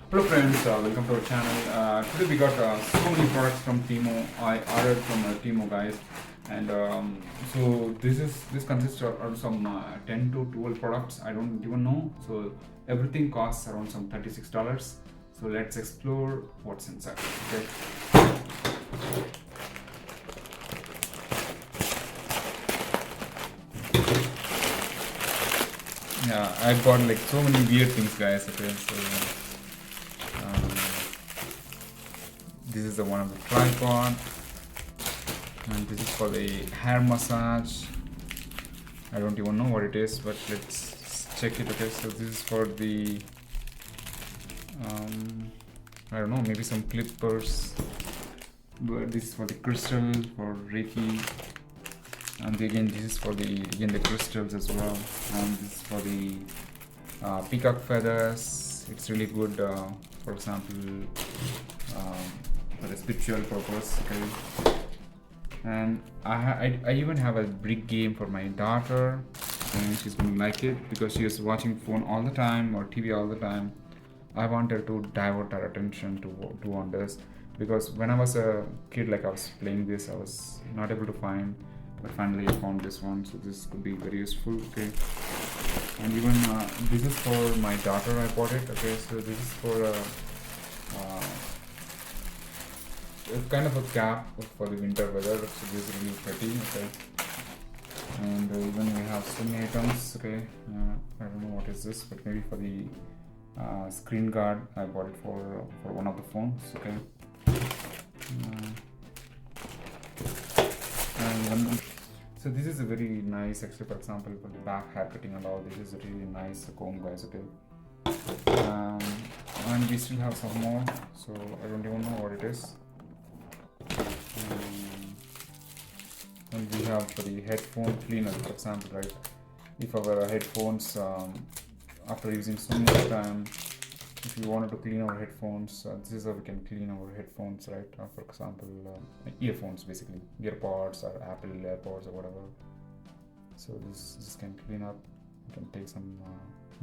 Hello friends, welcome to our channel. Today we got so many products from Temu. I ordered from Temu guys, and so this consists of some 10 to 12 products. I don't even know. So everything costs around some $36. So let's explore what's inside. Okay. Yeah, I got like so many weird things, guys. Okay, so. Um, this is the one of the tripod, and this is for the hair massage. I don't even know what it is, but let's check it. Okay, so this is for the I don't know, maybe some clippers, but this is for the crystal for Reiki, and again this is for the crystals as well, and this is for the peacock feathers. It's really good, for example, for the spiritual purpose. Okay, and I even have a brick game for my daughter, and she's gonna like it because she is watching phone all the time or TV all the time. I wanted to divert her attention to on this, because when I was a kid, like I was playing this, I was not able to find, but finally I found this one. So this could be very useful. Okay, and even this is for my daughter. I bought it. Okay, so this is for it's kind of a cap for the winter weather. So this is really pretty. Okay, and even we have so many items. Okay, I don't know what is this, but maybe for the screen guard. I bought it for one of the phones. Okay, and so this is a very nice, actually, for example, for the back hair cutting and all. This is a really nice comb, guys. Okay, and we still have some more, so I don't even know what it is. And we have for the headphone cleaner, for example, right? If our headphones, after using so much time, if we wanted to clean our headphones, this is how we can clean our headphones, right? For example, earphones, basically, earpods or Apple AirPods or whatever. So this can clean up. You can take some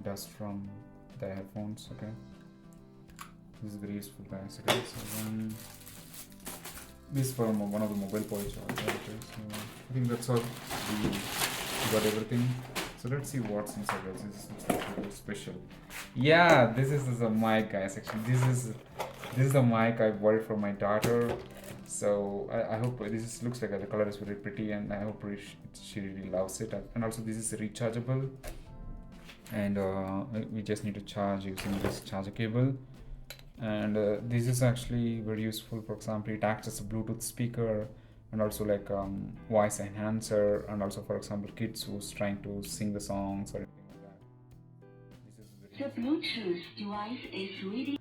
dust from the headphones. Okay, this is very useful, guys. Okay, so this is for one of the mobile pouch. Okay, so I think that's all. We got everything. So let's see what's inside. This looks like really special. Yeah, this is a mic, guys. Actually, this is the mic I bought it for my daughter. So I hope this looks like the color is very pretty, and I hope she really loves it. And also this is rechargeable, and we just need to charge using this charger cable. And this is actually very useful. For example, it acts as a Bluetooth speaker, and also like voice enhancer, and also, for example, kids who's trying to sing the songs or anything like that. This is very The Bluetooth device is ready.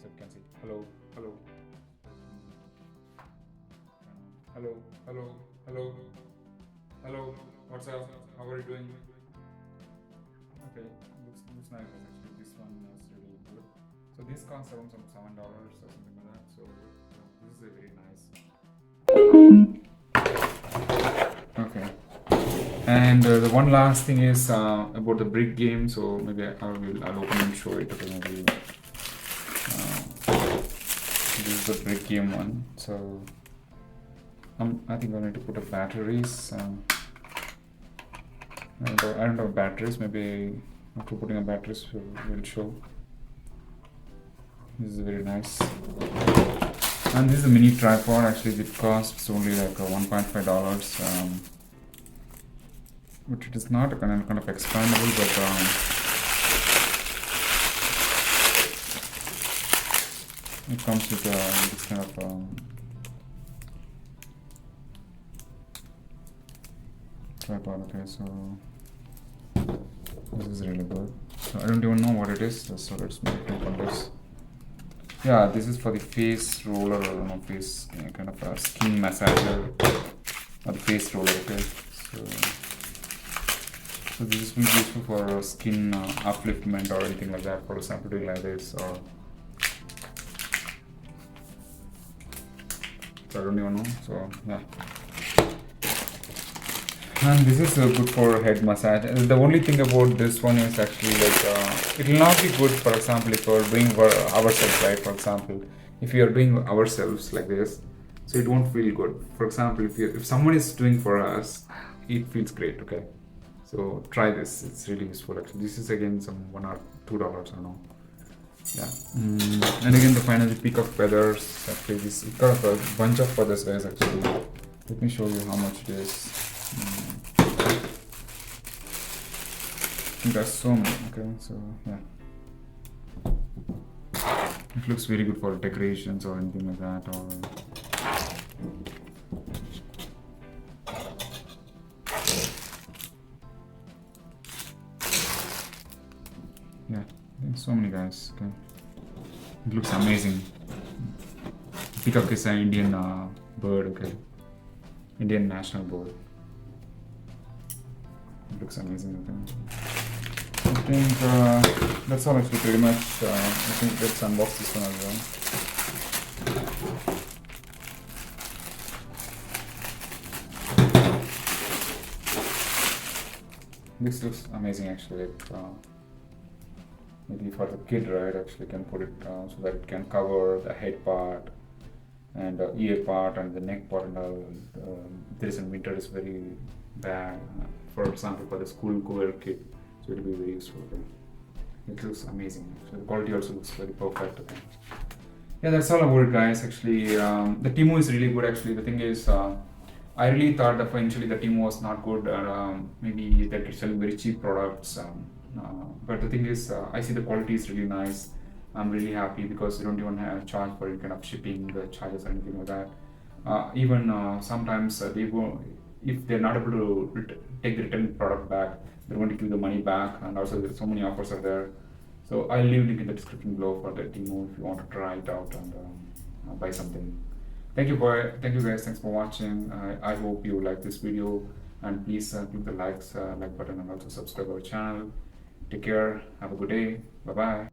So you can see hello, hello, hello, hello, hello, hello. What's up? How are you doing? Okay, looks nice. Actually, this one is really good. So this costs around some $7 or something like that. So this is a very nice. Okay, and the one last thing is about the brick game. So maybe I'll open and show it. Okay, maybe this is the brick game one. So I think I need to put up batteries. I don't have batteries. Maybe after putting up batteries will show. This is very nice. And this is a mini tripod. Actually, it costs only like $1.5. But it is not a kind of expandable, but it comes with this kind of tripod. Okay, so this is really good. So I don't even know what it is. So let's click on this. Yeah, this is for the face roller, or face kind of a skin massager, or the face roller. Okay, so this will be useful for skin upliftment or anything like that. For example, doing like this, or so I don't even know. So yeah, And this is good for head massage. The only thing about this one is actually like it will not be good. For example, if you're doing for ourselves, right? For example, if you are doing ourselves like this, so it won't feel good. For example, if someone is doing for us, it feels great. Okay, so try this. It's really useful. Actually, this is again some $1 or $2. I don't know. Yeah. And again, the final peak of feathers. Actually, this it got a bunch of feathers, guys. Actually, let me show you how much it is. There's so many. Okay, so yeah, it looks very good for decorations or anything like that. Or yeah, there's so many, guys. Okay, it looks amazing. Peacock is an Indian bird. Okay, Indian national bird. It looks amazing. Okay. I think that's all actually pretty much. I think let's unbox this one as well. This looks amazing actually. Maybe for the kid, right? Actually, can put it so that it can cover the head part and the ear part and the neck part and all. This in winter is very bad. For example, for the school goer kid, so it will be very useful. Okay? It looks amazing. So the quality also looks very perfect. Okay? Yeah, that's all about it, guys. Actually, the Temu is really good. Actually, the thing is, I really thought that eventually the Temu was not good. Maybe they're selling very cheap products. But the thing is, I see the quality is really nice. I'm really happy because you don't even have charge for any kind of shipping, the charges or anything like that. Even sometimes they go, if they're not able to take the return product back, they're going to give the money back, and also there's so many offers are there. So I'll leave link in the description below for the Temu if you want to try it out and buy something. Thank you guys. Thanks for watching. I hope you like this video, and please click the like button and also subscribe our channel. Take care. Have a good day. Bye bye.